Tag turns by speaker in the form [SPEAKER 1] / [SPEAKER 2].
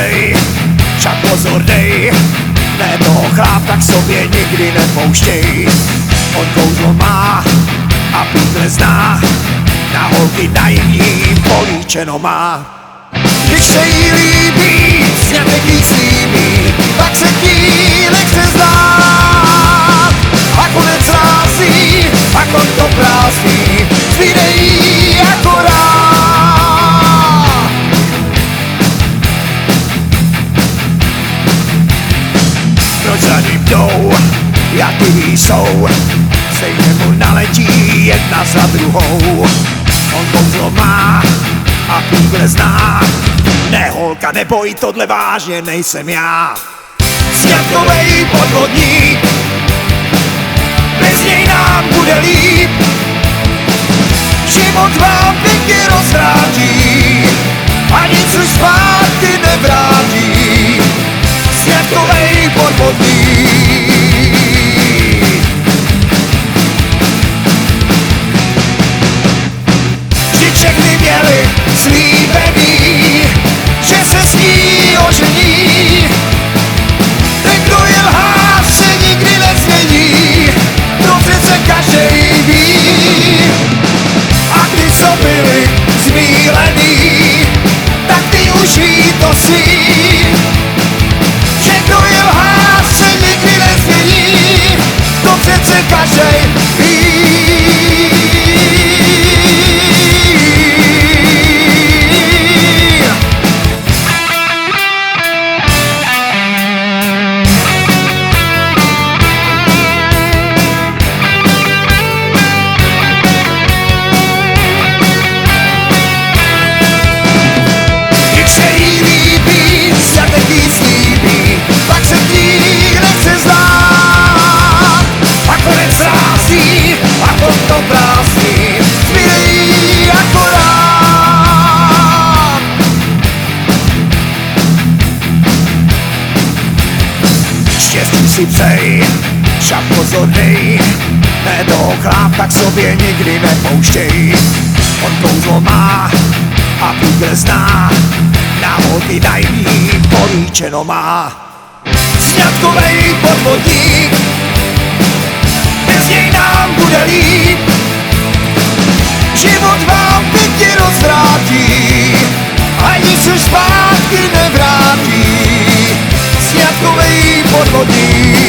[SPEAKER 1] psej, však pozor dej, ne toho chlápka k sobě nikdy nepouštěj. On kouzlo má a pítle zná, na holky naivní políčeno má. Když se jí líbí, sňatek jí slíbí, tak se ti nechce zdát. A konec rází, a kon to prázdní, zbyde jí akorát. Proč za ním jdou, jaký jsou, stejně mu naletí jedna za druhou. On kouzlo má a pígle zná, ne holka, neboj, tohle vážně nejsem já. Sňatkovej podvodník, bez něj nám bude líp, život vám pěkně rozvrátí a nic už zpátky nevrátí. Sňatkovej podvodník. Všechny měli slíbený, že se s ní ožení. Ten, kdo je lhář, se nikdy nezmění, to přece každej ví. A když co byli zmílený, tak ty už ví to si, že kdo je lhář, se nikdy nezmění, to přece každej ví. Si psej, však pozor dej, ne toho chlápka k sobě nikdy nepouštěj. On kouzlo má a pígle zná, na holky naivní políčeno má. Sňatkovej podvodník, bez něj nám bude líp, život vám pěkně rozvrátí a nic už zpátky nevrátí. Sňatkovej podvodník.